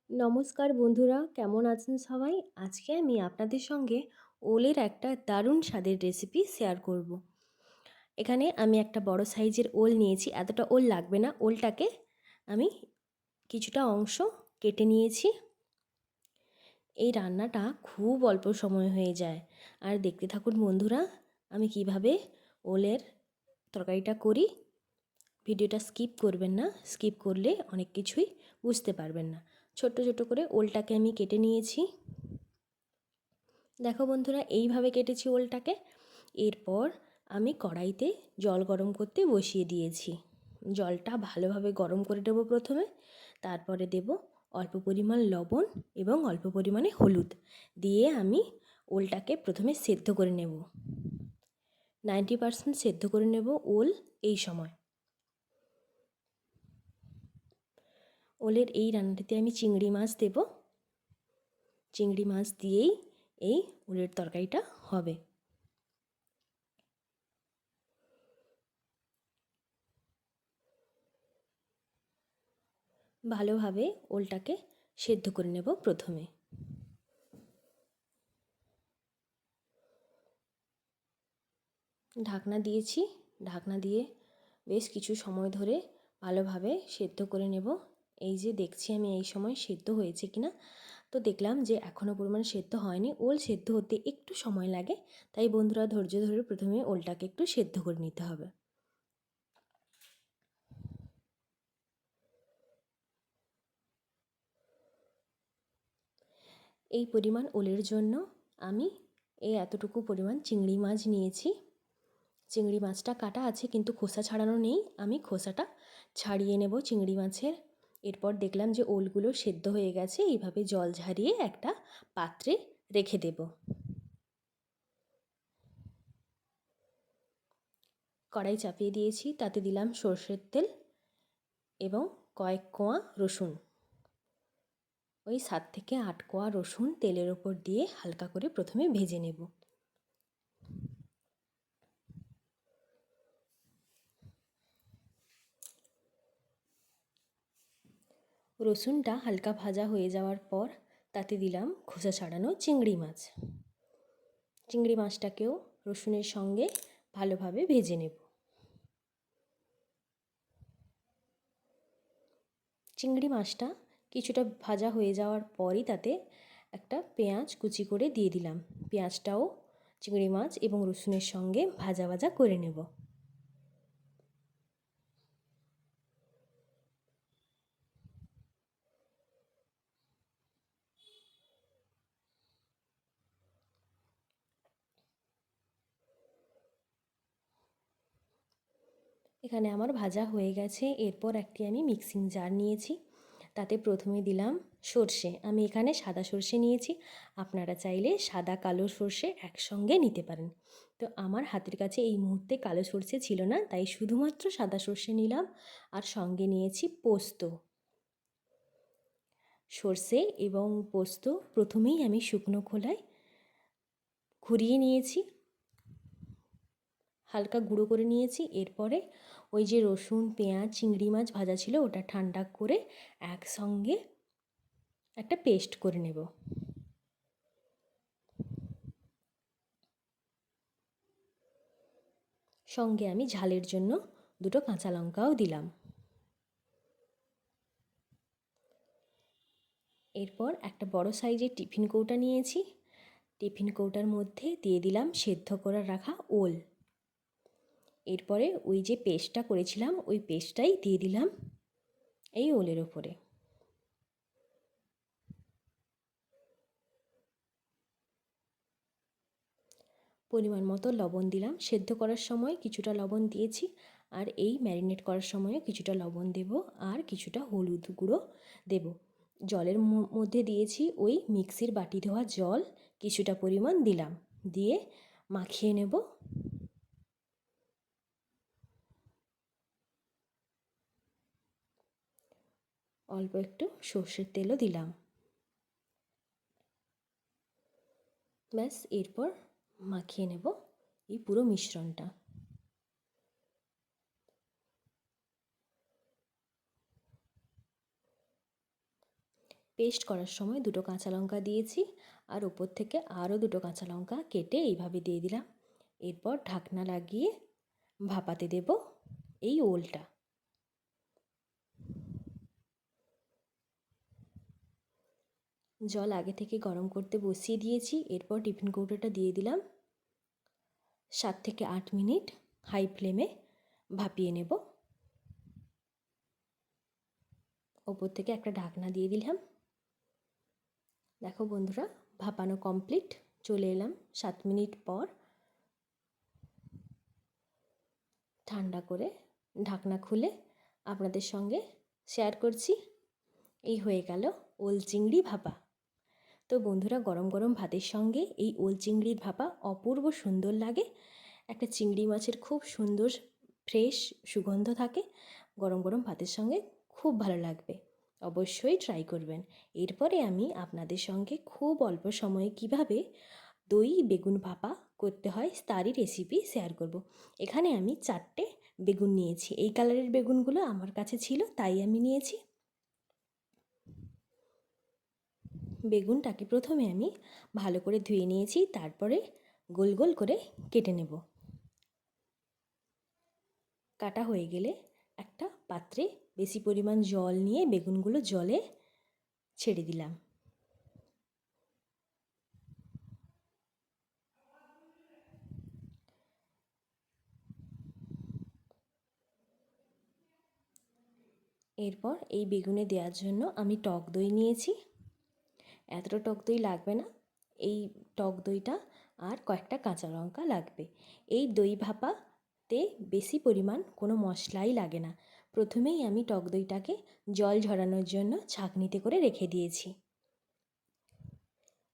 নমস্কার বন্ধুরা, কেমন আছেন সবাই? আজকে আমি আপনাদের সঙ্গে ওলের একটা দারুণ স্বাদের রেসিপি শেয়ার করব। এখানে আমি একটা বড় সাইজের ওল নিয়েছি। এতটা ওল লাগবে না। ওলটাকে আমি কিছুটা অংশ কেটে নিয়েছি। এই রান্নাটা খুব অল্প সময় হয়ে যায়। আর দেখতে থাকুন বন্ধুরা, আমি কিভাবে ওলের তরকারিটা করি। ভিডিওটা স্কিপ করবেন না, স্কিপ করলে অনেক কিছুই বুঝতে পারবেন না। ছোট্ট ছোট করে ওলটাকে আমি কেটে নিয়েছি। দেখো বন্ধুরা, এইভাবে কেটেছি ওলটাকে। এরপর আমি কড়াইতে জল গরম করতে বসিয়ে দিয়েছি। জলটা ভালোভাবে গরম করে দেবো প্রথমে, তারপরে দেব অল্প পরিমাণ লবণ এবং অল্প পরিমাণে হলুদ দিয়ে আমি ওলটাকে প্রথমে সেদ্ধ করে নেব। 90% সেদ্ধ করে নেব ওল। এই সময় ওলের এই রান্নাটিতে আমি চিংড়ি মাছ দেব। চিংড়ি মাছ দিয়েই এই ওলের তরকারিটা হবে। ভালোভাবে ওলটাকে সেদ্ধ করে নেব প্রথমে। ঢাকনা দিয়েছি। ঢাকনা দিয়ে বেশ কিছু সময় ধরে ভালোভাবে সেদ্ধ করে নেব। এই যে দেখছি আমি এই সময় সেদ্ধ হয়েছে কিনা। তো দেখলাম যে এখনও পরিমাণ সেদ্ধ হয়নি। ওল সেদ্ধ হতে একটু সময় লাগে, তাই বন্ধুরা ধৈর্য ধরে প্রথমে ওলটাকে একটু সেদ্ধ করে নিতে হবে। এই পরিমাণ ওলের জন্য আমি এতটুকু পরিমাণ চিংড়ি মাছ নিয়েছি। চিংড়ি মাছটা কাটা আছে কিন্তু খোসা ছাড়ানো নেই। আমি খোসাটা ছাড়িয়ে নেব চিংড়ি মাছের। এরপর দেখলাম যে ওলগুলো সেদ্ধ হয়ে গেছে। এইভাবে জল ঝরিয়ে একটা পাত্রে রেখে দেব। কড়াই চাপিয়ে দিয়েছি, তাতে দিলাম সর্ষের তেল এবং কয়েক কোয়া রসুন। ওই 7 থেকে 8 কোয়া রসুন তেলের ওপর দিয়ে হালকা করে প্রথমে ভেজে নেব। রসুনটা হালকা ভাজা হয়ে যাওয়ার পর তাতে দিলাম খোসা ছাড়ানো চিংড়ি মাছ। চিংড়ি মাছটাকেও রসুনের সঙ্গে ভালোভাবে ভেজে নেব। চিংড়ি মাছটা কিছুটা ভাজা হয়ে যাওয়ার পরই তাতে একটা পেঁয়াজ কুচি করে দিয়ে দিলাম। পেঁয়াজটাও চিংড়ি মাছ এবং রসুনের সঙ্গে ভাজা ভাজা করে নেব। এখানে আমার ভাজা হয়ে গেছে। এরপর একটি আমি মিক্সিং জার নিয়েছি। তাতে প্রথমে দিলাম সর্ষে। আমি এখানে সাদা সর্ষে নিয়েছি। আপনারা চাইলে সাদা কালো সর্ষে একসঙ্গে নিতে পারেন। তো আমার হাতের কাছে এই মুহূর্তে কালো সর্ষে ছিল না, তাই শুধুমাত্র সাদা সর্ষে নিলাম। আর সঙ্গে নিয়েছি পোস্ত। সর্ষে এবং পোস্ত প্রথমেই আমি শুকনো খোলায় ঘুরিয়ে নিয়েছি, হালকা গুঁড়ো করে নিয়েছি। এরপরে ওই যে রসুন পেঁয়াজ চিংড়ি মাছ ভাজা ছিল ওটা ঠান্ডা করে একসঙ্গে একটা পেস্ট করে নেব। সঙ্গে আমি ঝালের জন্য 2টো কাঁচা লঙ্কাও দিলাম। এরপর একটা বড় সাইজের টিফিন কৌটা নিয়েছি। টিফিন কৌটার মধ্যে দিয়ে দিলাম সেদ্ধ করে রাখা ওল। এরপরে ওই যে পেস্টটা করেছিলাম ওই পেস্টটাই দিয়ে দিলাম এই ওলের ওপরে। পরিমাণ মতো লবণ দিলাম। সেদ্ধ করার সময় কিছুটা লবণ দিয়েছি, আর এই ম্যারিনেট করার সময়ও কিছুটা লবণ দেব, আর কিছুটা হলুদ গুঁড়ো দেব। জলের মধ্যে দিয়েছি ওই মিক্সির বাটি ধোয়া জল কিছুটা পরিমাণ দিলাম, দিয়ে মাখিয়ে নেব। অল্প একটু সর্ষের তেলও দিলাম। ব্যাস, এরপর মাখিয়ে নেব এই পুরো মিশ্রণটা। পেস্ট করার সময় 2টো কাঁচা লঙ্কা দিয়েছি, আর ওপর থেকে আরও 2টো কাঁচা লঙ্কা কেটে এইভাবে দিয়ে দিলাম। এরপর ঢাকনা লাগিয়ে ভাপাতে দেব এই ওলটা। জল আগে থেকে গরম করতে বসিয়ে দিয়েছি। এরপর টিফিন কৌটোটা দিয়ে দিলাম। 7 থেকে 8 মিনিট হাই ফ্লেমে ভাপিয়ে নেব। ওপর থেকে একটা ঢাকনা দিয়ে দিলাম। দেখো বন্ধুরা, ভাপানো কমপ্লিট। চলে এলাম 7 মিনিট পর। ঠান্ডা করে ঢাকনা খুলে আপনাদের সঙ্গে শেয়ার করছি। এই হয়ে গেল ওল চিংড়ি ভাপা। তো বন্ধুরা, গরম গরম ভাতের সঙ্গে এই ওল চিংড়ির ভাপা অপূর্ব সুন্দর লাগে। একটা চিংড়ি মাছের খুব সুন্দর ফ্রেশ সুগন্ধ থাকে। গরম গরম ভাতের সঙ্গে খুব ভালো লাগবে, অবশ্যই ট্রাই করবেন। এরপরে আমি আপনাদের সঙ্গে খুব অল্প সময়ে কিভাবে দই বেগুন ভাপা করতে হয় তারই রেসিপি শেয়ার করব। এখানে আমি 4টে বেগুন নিয়েছি। এই কালারের বেগুনগুলো আমার কাছে ছিল, তাই আমি নিয়েছি। বেগুনটাকে প্রথমে আমি ভালো করে ধুয়ে নিয়েছি, তারপরে গোল গোল করে কেটে নেব। কাটা হয়ে গেলে একটা পাত্রে বেশি পরিমাণ জল নিয়ে বেগুনগুলো জলে ছেড়ে দিলাম। এরপর এই বেগুনে দেওয়ার জন্য আমি টক দই নিয়েছি। এতটা টক দই লাগবে না, এই টক দইটা আর কয়েকটা কাঁচা লঙ্কা লাগবে। এই দই ভাপাতে বেশি পরিমাণ কোনো মশলাই লাগে না। প্রথমেই আমি টক দইটাকে জল ঝরানোর জন্য ছাঁকনিতে করে রেখে দিয়েছি।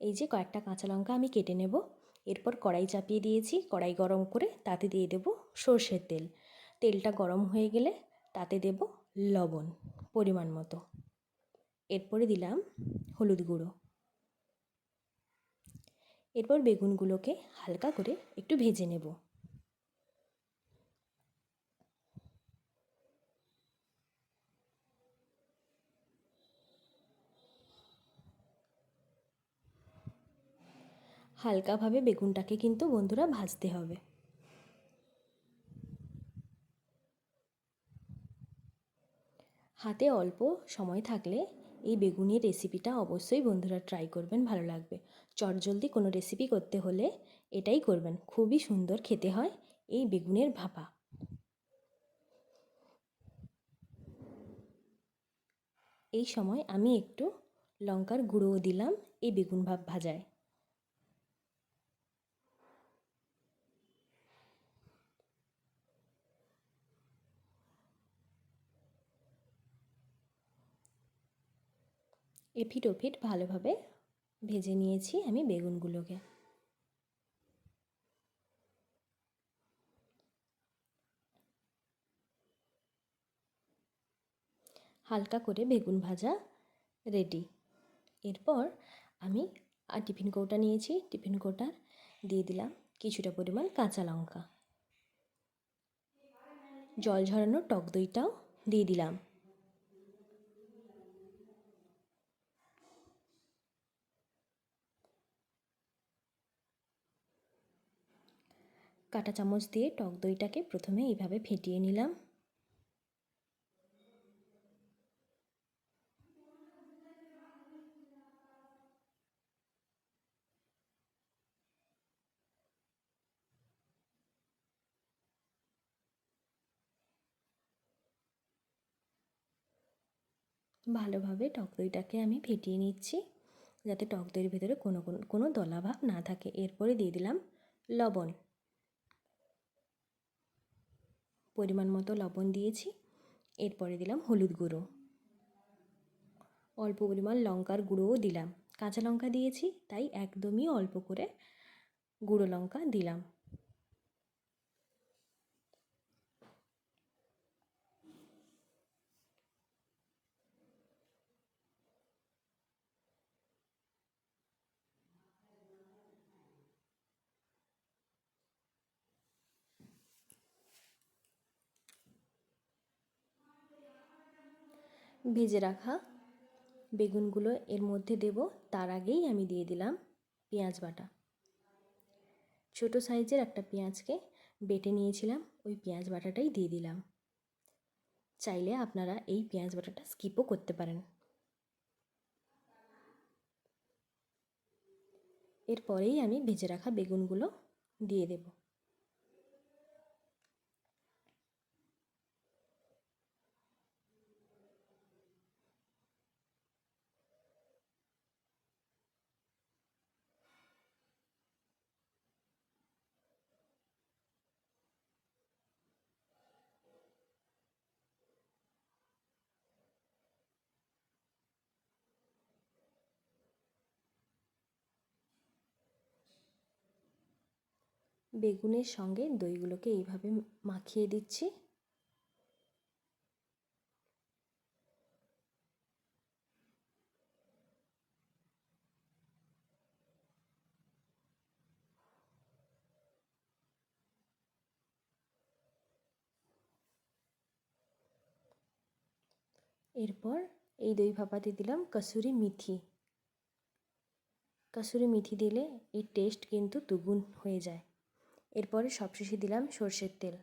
এই যে কয়েকটা কাঁচা লঙ্কা আমি কেটে নেব। এরপর কড়াই চাপিয়ে দিয়েছি। কড়াই গরম করে তাতে দিয়ে দেব সর্ষের তেল। তেলটা গরম হয়ে গেলে তাতে দেব লবণ পরিমাণ মতো। এরপরে দিলাম হলুদ গুঁড়ো। এরপর বেগুনগুলোকে হালকা করে একটু ভেজে নেব। হালকাভাবে বেগুনটাকে কিন্তু বন্ধুরা ভাজতে হবে। হাতে অল্প সময় থাকলে এই বেগুনের রেসিপিটা অবশ্যই বন্ধুরা ট্রাই করবেন, ভালো লাগবে। চটজলদি কোনো রেসিপি করতে হলে এটাই করবেন, খুবই সুন্দর খেতে হয় এই বেগুনের ভাপা। এই সময় আমি একটু লঙ্কার গুঁড়োও দিলাম এই বেগুন ভাজায়। এপিঠ ওপিঠ ভালোভাবে ভেজে নিয়েছি আমি বেগুনগুলোকে। হালকা করে বেগুন ভাজা রেডি। এরপর আমি টিফিন কৌটা নিয়েছি। টিফিন কৌটার দিয়ে দিলাম কিছুটা পরিমাণ কাঁচা লঙ্কা। জল ঝরানো টক দইটাও দিয়ে দিলাম। কাঁটা চামচ দিয়ে টক দইটাকে প্রথমে এইভাবে ফেটিয়ে নিলাম। ভালোভাবে টক দইটাকে আমি ফেটিয়ে নিচ্ছি, যাতে টক দইয়ের ভেতরে কোনো দলাভাব না থাকে। এরপরে দিয়ে দিলাম লবণ। পরিমাণ মতো লবণ দিয়েছি। এরপরে দিলাম হলুদ গুঁড়ো। অল্প পরিমাণ লঙ্কার গুঁড়োও দিলাম। কাঁচা লঙ্কা দিয়েছি, তাই একদমই অল্প করে গুঁড়ো লঙ্কা দিলাম। ভেজে রাখা বেগুনগুলো এর মধ্যে দেব তার আগেই আমি দিয়ে দিলাম পেঁয়াজ বাটা। ছোটো সাইজের একটা পেঁয়াজকে বেটে নিয়েছিলাম, ওই পেঁয়াজ বাটাটাই দিয়ে দিলাম। চাইলে আপনারা এই পেঁয়াজ বাটাটা স্কিপও করতে পারেন। এরপরেই আমি ভেজে রাখা বেগুনগুলো দিয়ে দেব। বেগুনের সঙ্গে দইগুলোকে এইভাবে মাখিয়ে দিচ্ছি। এরপর এই দই ভাপাতে দিলাম কসুরি মেথি। কসুরি মেথি দিলে এর টেস্ট কিন্তু দুগুণ হয়ে যায়। এরপরে সবশেষে দিলাম সরষের তেল।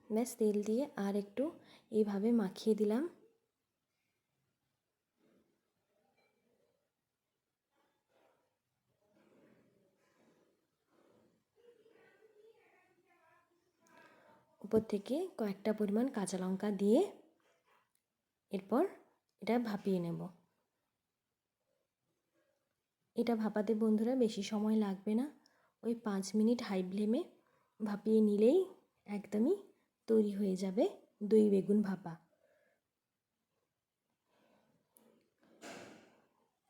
ব্যাস তেল দিয়ে আর একটু এইভাবে মাখিয়ে দিলাম। উপর থেকে কয়েকটা পরিমাণ কাঁচা লঙ্কা দিয়ে এরপর এটা ভাপিয়ে নেব। এটা ভাপাতে বন্ধুরা বেশি সময় লাগবে না, ওই 5 মিনিট হাই ফ্লেমে ভাপিয়ে নিলেই একদমই তৈরি হয়ে যাবে দই বেগুন ভাপা।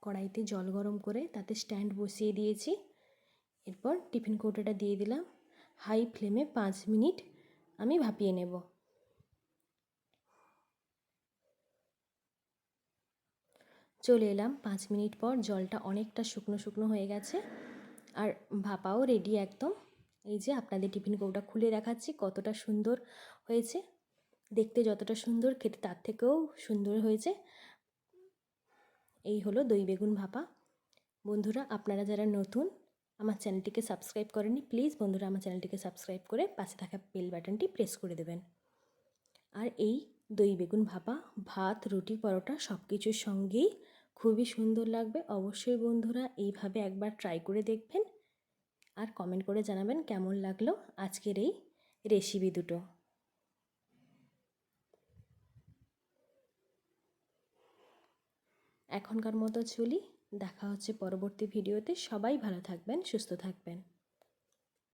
কড়াইতে জল গরম করে তাতে স্ট্যান্ড বসিয়ে দিয়েছি। এরপর টিফিন কৌটোটা দিয়ে দিলাম। হাই ফ্লেমে 5 মিনিট আমি ভাপিয়ে নেব। চলে এলাম 5 মিনিট পর, জলটা অনেকটা শুকনো শুকনো হয়ে গেছে আর ভাপাও রেডি একদম। এই যে আপনাদের টিফিন কৌটা খুলে দেখাচ্ছি কতটা সুন্দর হয়েছে। দেখতে যতটা সুন্দর, খেতে তার থেকেও সুন্দর হয়েছে। এই হলো দই বেগুন ভাপা। বন্ধুরা, আপনারা যারা নতুন আমার চ্যানেলটিকে সাবস্ক্রাইব করেননি, প্লিজ বন্ধুরা আমার চ্যানেলটিকে সাবস্ক্রাইব করে পাশে থাকা বেল বাটনটি প্রেস করে দেবেন। আর এই দই বেগুন ভাপা ভাত, রুটি, পরোটা সব কিছুর সঙ্গেই খুবই সুন্দর লাগবে। অবশ্যই বন্ধুরা এইভাবে একবার ট্রাই করে দেখবেন আর কমেন্ট করে জানাবেন কেমন লাগলো আজকের এই রেসিপি দুটো। এখনকার মতো চলি, দেখা হচ্ছে পরবর্তী ভিডিওতে। সবাই ভালো থাকবেন, সুস্থ থাকবেন।